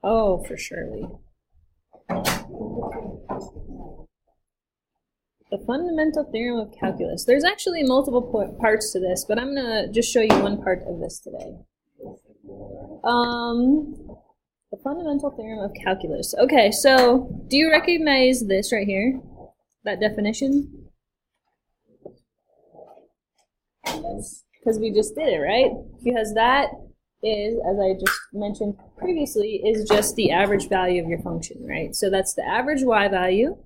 Oh, for surely. The fundamental theorem of calculus. There's actually multiple parts to this, but I'm going to just show you one part of this today. The fundamental theorem of calculus. Okay, so do you recognize this right here? That definition? Because we just did it, right? Because that is, as I just mentioned previously, is just the average value of your function, right? So that's the average y value.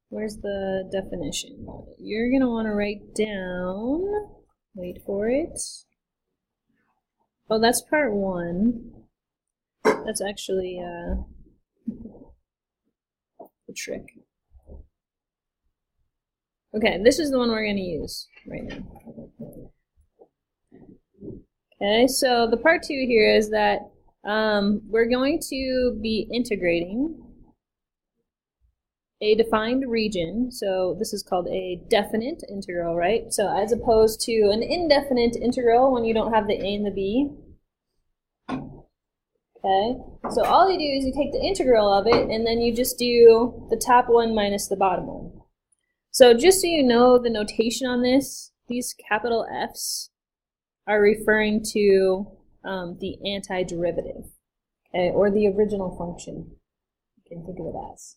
Where's the definition? You're going to want to write down, wait for it. Oh, that's part 1. That's actually the trick. Okay, this is the one we're going to use right now. Okay, so the part 2 here is that we're going to be integrating a defined region. So this is called a definite integral, right? So as opposed to an indefinite integral when you don't have the a and the b. Okay, so all you do is you take the integral of it and then you just do the top one minus the bottom one. So just so you know the notation on this, these capital F's are referring to the antiderivative, okay, or the original function. You can think of it as.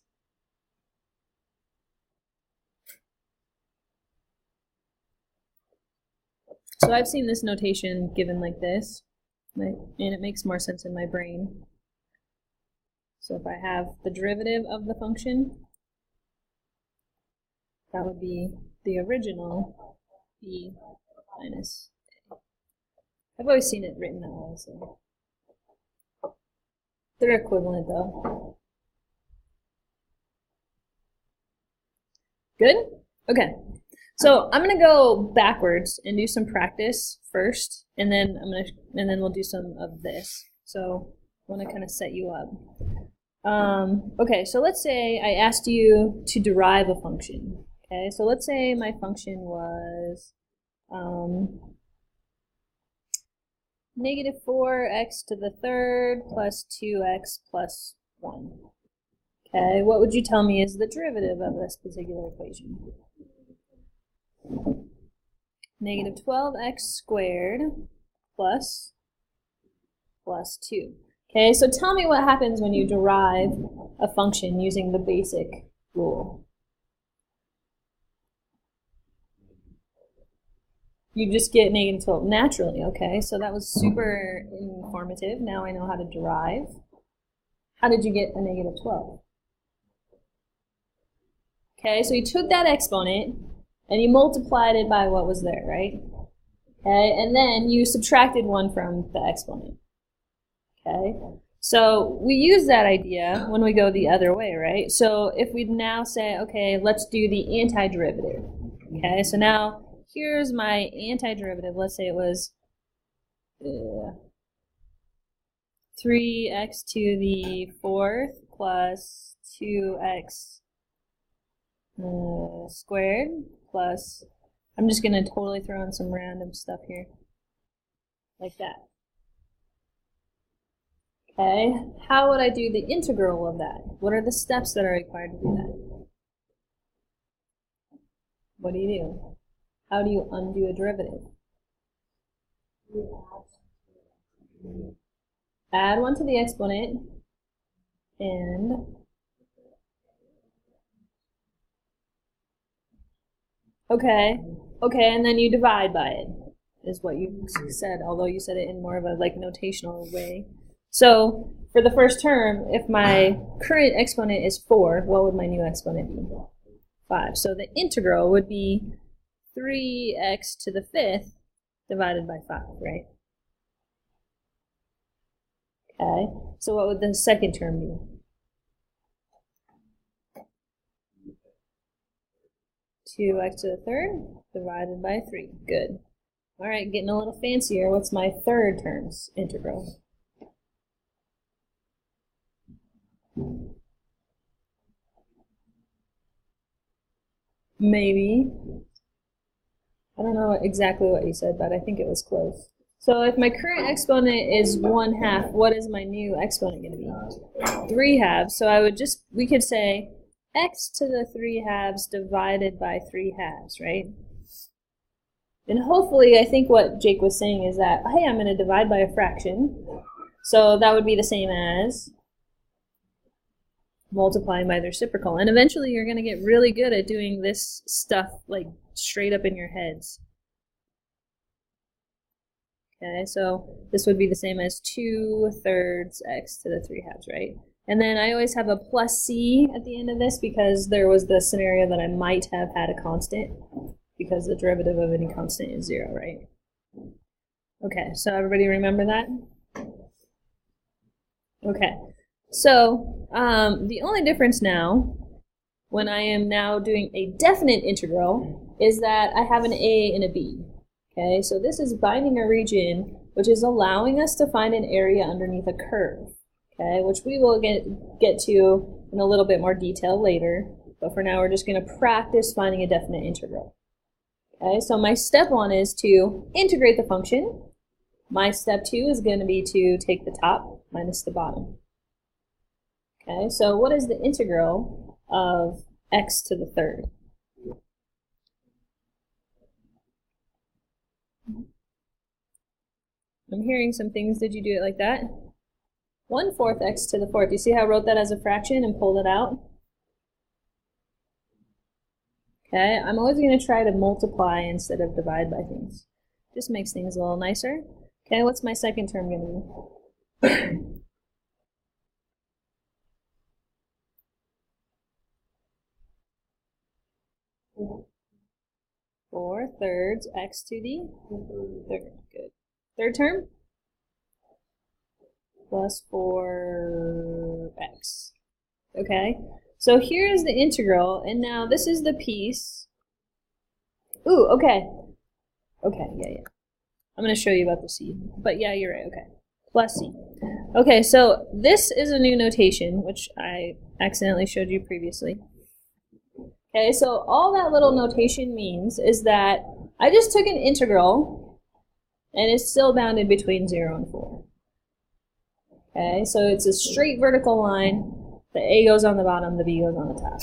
So I've seen this notation given like this, and it makes more sense in my brain. So if I have the derivative of the function, that would be the original b minus a. I've always seen it written that way, so they're equivalent though. Good? Okay. So I'm gonna go backwards and do some practice first, and then we'll do some of this. So I want to kind of set you up. Okay, so let's say I asked you to derive a function. Okay, so let's say my function was negative 4x to the third plus 2x plus 1. Okay, what would you tell me is the derivative of this particular equation? Negative 12x squared plus 2. Okay, so tell me what happens when you derive a function using the basic rule. You just get negative 12 naturally, okay? So that was super informative. Now I know how to derive. How did you get a negative 12? Okay, so you took that exponent and you multiplied it by what was there, right? Okay, and then you subtracted 1 from the exponent. Okay, so we use that idea when we go the other way, right? So if we now say, okay, let's do the antiderivative. Okay, so now here's my antiderivative. Let's say it was 3x to the 4th plus 2x squared plus, I'm just going to totally throw in some random stuff here, like that. Okay, how would I do the integral of that? What are the steps that are required to do that? What do you do? How do you undo a derivative? Add 1 to the exponent and okay, and then you divide by it, is what you said, although you said it in more of a like notational way. So for the first term, if my current exponent is 4, what would my new exponent be? 5. So the integral would be 3x to the 5th divided by 5, right? Okay, so what would the second term be? Two x to the third divided by 3. Good. All right, getting a little fancier. What's my third term's integral? Maybe I don't know exactly what you said, but I think it was close. So if my current exponent is 1/2, what is my new exponent going to be? 3/2. So we could say x to the 3/2 divided by 3/2, right? And hopefully, I think what Jake was saying is that, hey, I'm going to divide by a fraction. So that would be the same as multiplying by the reciprocal. And eventually, you're going to get really good at doing this stuff like straight up in your heads. Okay, so this would be the same as 2/3 x to the 3/2, right? And then I always have a plus c at the end of this because there was the scenario that I might have had a constant because the derivative of any constant is 0, right? Okay, so everybody remember that? Okay, so the only difference now, when I am now doing a definite integral, is that I have an a and a b. Okay, so this is binding a region, which is allowing us to find an area underneath a curve, okay, which we will get to in a little bit more detail later, but for now we're just going to practice finding a definite integral. Okay, so my step 1 is to integrate the function. My step 2 is going to be to take the top minus the bottom. Okay, so what is the integral of x to the 3rd? I'm hearing some things. Did you do it like that? 1/4 x to the 4th. Do you see how I wrote that as a fraction and pulled it out? Okay, I'm always going to try to multiply instead of divide by things. Just makes things a little nicer. Okay, what's my second term going to be? 4/3 x to the 3rd. Good. Third term? Plus 4x. Okay, so here is the integral, and now this is the piece. Ooh, okay. Okay, yeah. I'm going to show you about the c, but yeah, you're right, okay. Plus c. Okay, so this is a new notation, which I accidentally showed you previously. Okay, so all that little notation means is that I just took an integral, and it's still bounded between 0 and 4. Okay, so it's a straight vertical line. The a goes on the bottom, the b goes on the top.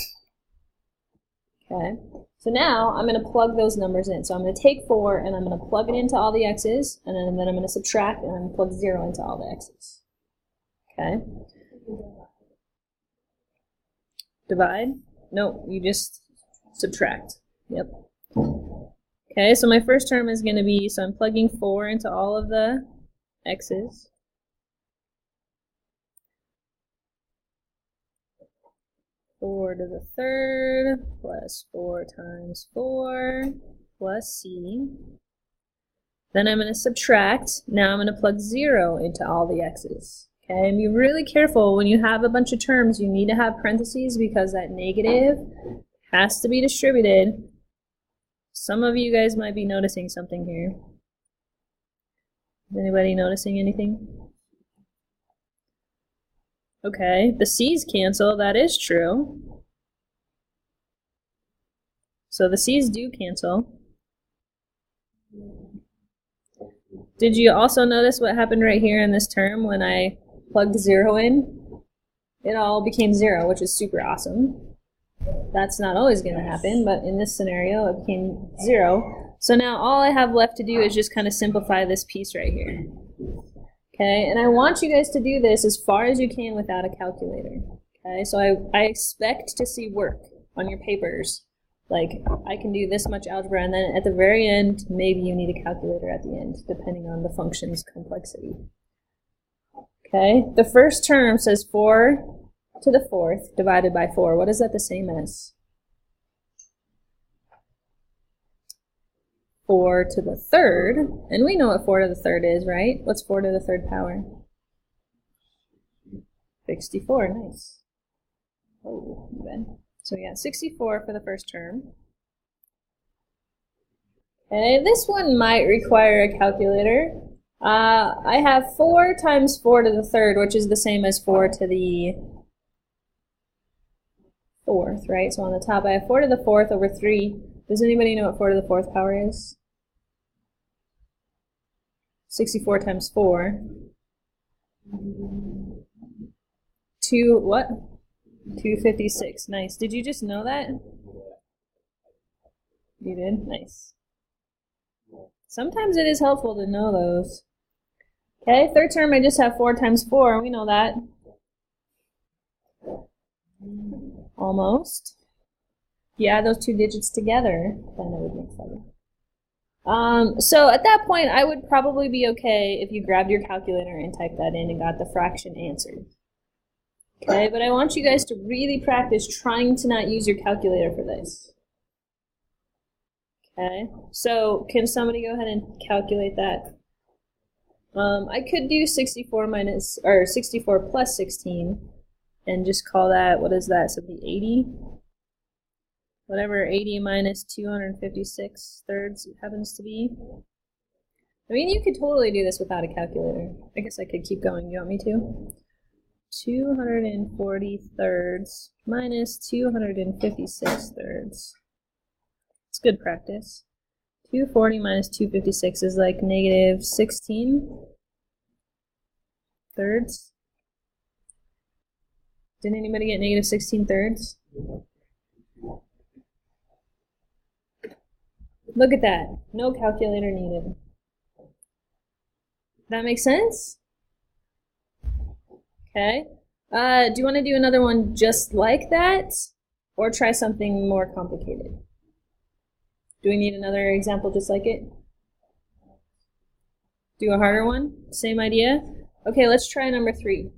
Okay, so now I'm going to plug those numbers in. So I'm going to take 4, and I'm going to plug it into all the x's, and then I'm going to subtract, and I'm going to plug 0 into all the x's. Okay. Divide? No, you just subtract. Yep. Okay, so my first term is going to be, so I'm plugging 4 into all of the x's. Four to the 3rd plus 4 times 4 plus c. Then I'm going to subtract. Now I'm going to plug 0 into all the x's. Okay, and be really careful when you have a bunch of terms. You need to have parentheses because that negative has to be distributed. Some of you guys might be noticing something here. Is anybody noticing anything? Okay, the c's cancel, that is true. So the c's do cancel. Did you also notice what happened right here in this term when I plugged 0 in? It all became 0, which is super awesome. That's not always going to happen, but in this scenario it became 0. So now all I have left to do is just kind of simplify this piece right here. Okay, and I want you guys to do this as far as you can without a calculator. Okay, so I expect to see work on your papers. Like, I can do this much algebra, and then at the very end, maybe you need a calculator at the end, depending on the function's complexity. Okay, the first term says 4 to the 4th divided by 4. What is that the same as? 4 to the 3rd, and we know what 4 to the 3rd is, right? What's 4 to the 3rd power? 64, nice. Oh, good. So we got 64 for the first term. Okay, this one might require a calculator. I have 4 times 4 to the 3rd, which is the same as 4 to the 4th, right? So on the top I have 4 to the 4th over 3. Does anybody know what 4 to the 4th power is? 64 times 4. 2, what? 256. Nice. Did you just know that? You did? Nice. Sometimes it is helpful to know those. Okay, third term, I just have 4 times 4. We know that. Almost. You add those two digits together, then it would make 7. So at that point, I would probably be okay if you grabbed your calculator and typed that in and got the fraction answered. Okay, but I want you guys to really practice trying to not use your calculator for this. Okay, so can somebody go ahead and calculate that? I could do 64 plus 16 and just call that, what is that, so it'd be 80? Whatever 80 minus 256 thirds happens to be. I mean, you could totally do this without a calculator. I guess I could keep going. You want me to? 240 thirds minus 256 thirds. It's good practice. 240 minus 256 is like negative 16 thirds. Did anybody get negative 16 thirds? Look at that. No calculator needed. That makes sense? Okay. Do you want to do another one just like that? Or try something more complicated? Do we need another example just like it? Do a harder one? Same idea? Okay, let's try number 3.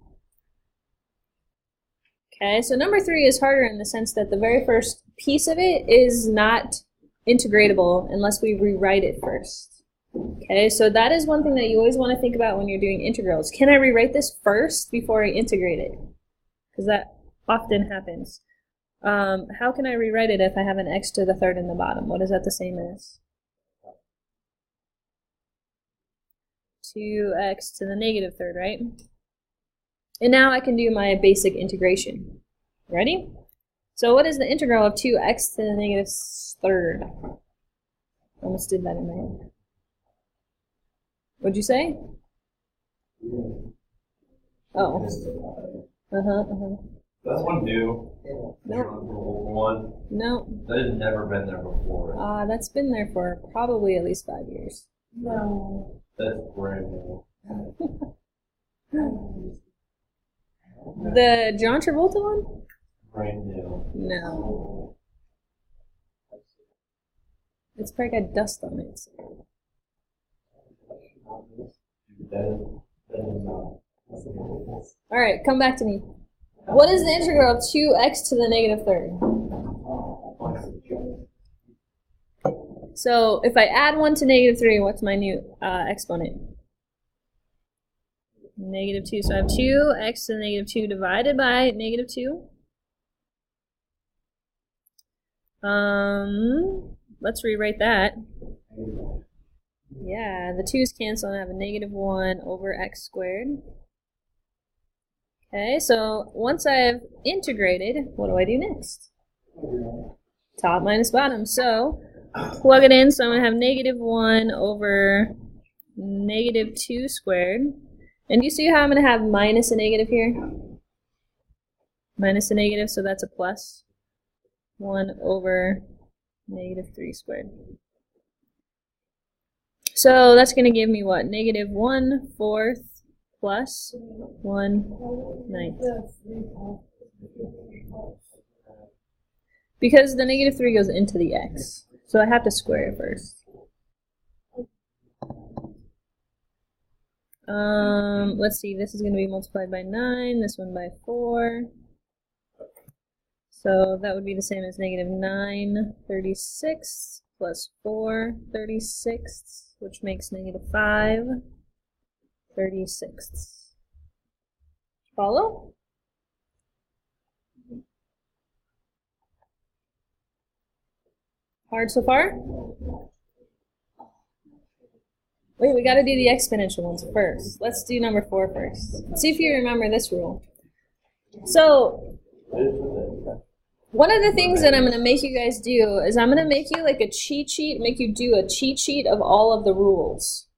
Okay, so number 3 is harder in the sense that the very first piece of it is not integratable unless we rewrite it first. Okay, so that is one thing that you always want to think about when you're doing integrals. Can I rewrite this first before I integrate it? Because that often happens. How can I rewrite it if I have an x to the third in the bottom? What is that the same as? 2x to the negative third, right? And now I can do my basic integration. Ready? So what is the integral of 2x to the negative third? Almost did that in my head. What'd you say? Oh. That's one new. Nope. One. No. That has never been there before. That's been there for probably at least 5 years. No. That's brand new. The John Travolta one? Brand new. No. It's probably got dust on it. Alright, come back to me. What is the integral of 2x to the negative third? So if I add 1 to negative 3, what's my new exponent? Negative 2. So I have 2x to the negative 2 divided by negative 2. Let's rewrite that. Yeah, the 2's cancel and I have a negative 1 over x squared. Okay, so once I've integrated, what do I do next? Top minus bottom. So plug it in, so I'm going to have negative 1 over negative 2 squared. And do you see how I'm going to have minus a negative here? Minus a negative, so that's a plus. 1 over negative 3 squared. So that's going to give me what? Negative 1/4 plus 1/9. Because the negative 3 goes into the x. So I have to square it first. Let's see, this is going to be multiplied by 9, this one by 4. So that would be the same as negative 9/36 plus 4/36, which makes negative 5/36. Follow? Hard so far? Wait, we got to do the exponential ones first. Let's do number 4 first. See if you remember this rule. So, one of the things that I'm going to make you guys do is I'm going to make you like a cheat sheet, make you do a cheat sheet of all of the rules.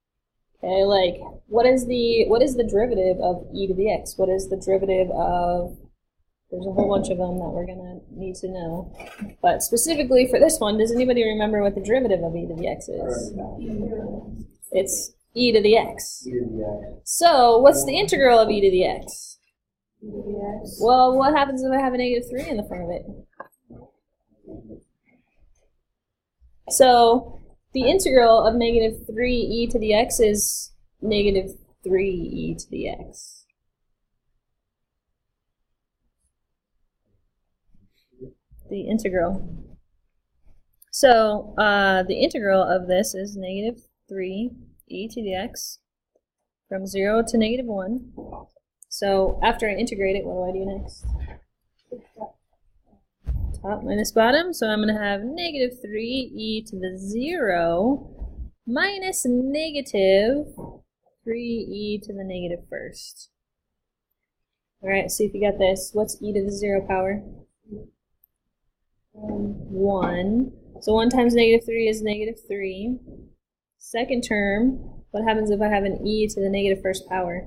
Okay, like what is the derivative of e to the x? What is the derivative of, there's a whole bunch of them that we're gonna need to know. But specifically for this one, does anybody remember what the derivative of e to the x is? It's e to the x. So what's the integral of e to the x? Well, what happens if I have a negative 3 in the front of it? So the integral of negative 3e to the x is negative 3e to the x. The integral. So the integral of this is negative 3e to the x from 0 to negative 1. So after I integrate it, what do I do next? Top minus bottom, so I'm going to have negative 3e to the 0 minus negative 3e to the negative first. Alright, see if you got this. What's e to the 0 power? 1. So 1 times negative 3 is negative 3. Second term, what happens if I have an e to the negative first power?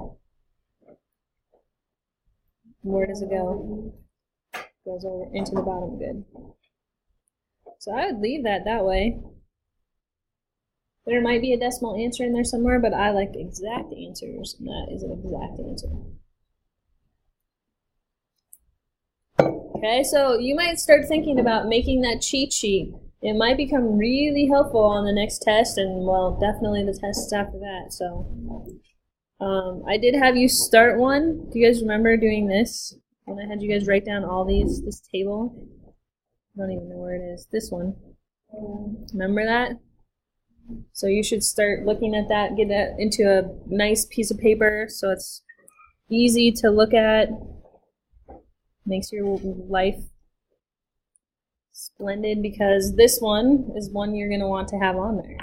Where does it go? Goes over into the bottom, good. So I would leave that way. There might be a decimal answer in there somewhere, but I like exact answers, and that is an exact answer. Okay, so you might start thinking about making that cheat sheet. It might become really helpful on the next test, and well, definitely the tests after that. So I did have you start one. Do you guys remember doing this? When I had you guys write down all this table? I don't even know where it is. This one. Remember that? So you should start looking at that, get that into a nice piece of paper so it's easy to look at. Makes your life splendid, because this one is one you're going to want to have on there.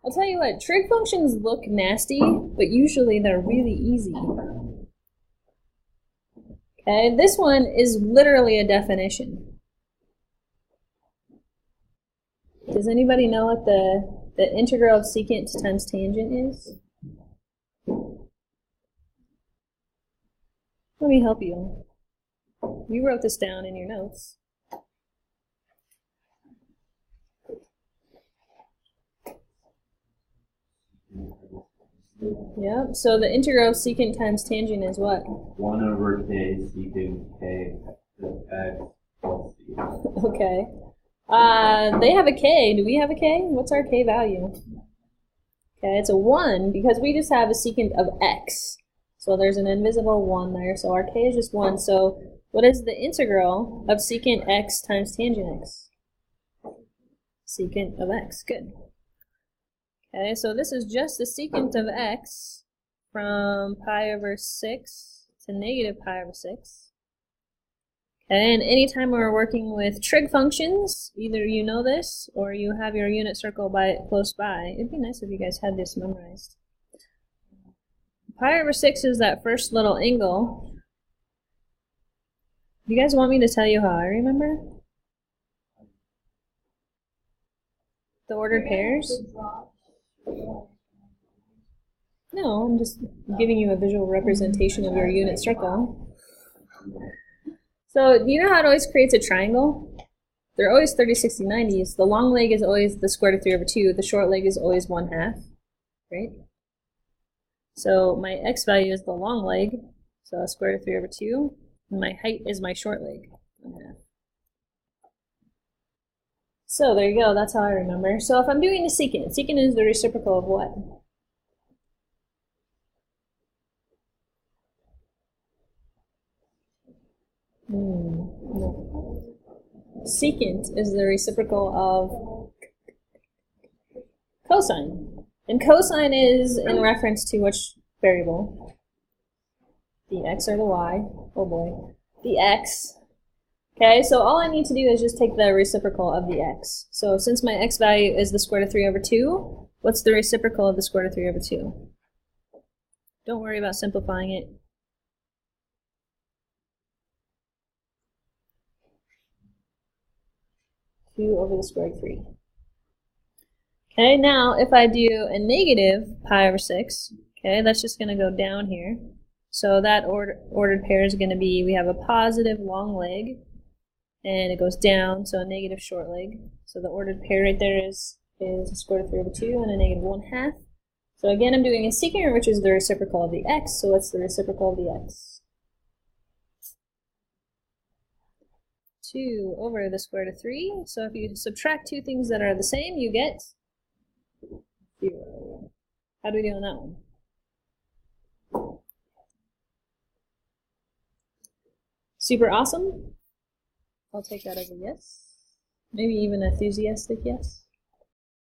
I'll tell you what, trig functions look nasty, but usually they're really easy. Okay, this one is literally a definition. Does anybody know what the integral of secant times tangent is? Let me help you. You wrote this down in your notes. Yep, so the integral of secant times tangent is what? 1 over k secant k x plus c. Okay. They have a k. Do we have a k? What's our k value? Okay, it's a 1 because we just have a secant of x. So there's an invisible 1 there, so our k is just 1. So what is the integral of secant x times tangent x? Secant of x, good. Okay, so this is just the secant of x from pi over 6 to negative pi over 6. Okay, and anytime we're working with trig functions, either you know this or you have your unit circle close by. It'd be nice if you guys had this memorized. Pi over 6 is that first little angle. Do you guys want me to tell you how I remember? The ordered pairs? No, I'm just giving you a visual representation of your unit circle. So, do you know how it always creates a triangle? They're always 30, 60, 90s. The long leg is always the square root of 3 over 2. The short leg is always 1/2, right? So my x value is the long leg, so square root of 3 over 2. And my height is my short leg, 1/2. So there you go, that's how I remember. So if I'm doing a secant, secant is the reciprocal of what? No. Secant is the reciprocal of cosine. And cosine is in reference to which variable? The x or the y? Oh boy. The x. Okay, so all I need to do is just take the reciprocal of the x. So since my x value is the square root of 3 over 2, what's the reciprocal of the square root of 3 over 2? Don't worry about simplifying it. Two over the square root of 3. Okay, now if I do a negative pi over 6, okay, that's just going to go down here. So that ordered pair is going to be, we have a positive long leg, and it goes down, so a negative short leg. So the ordered pair right there is the square root of 3 over 2 and a negative 1/2. So again, I'm doing a secant, which is the reciprocal of the x, so what's the reciprocal of the x? 2 over the square root of 3. So if you subtract two things that are the same, you get 0. How do we do on that one? Super awesome. I'll take that as a yes. Maybe even enthusiastic yes.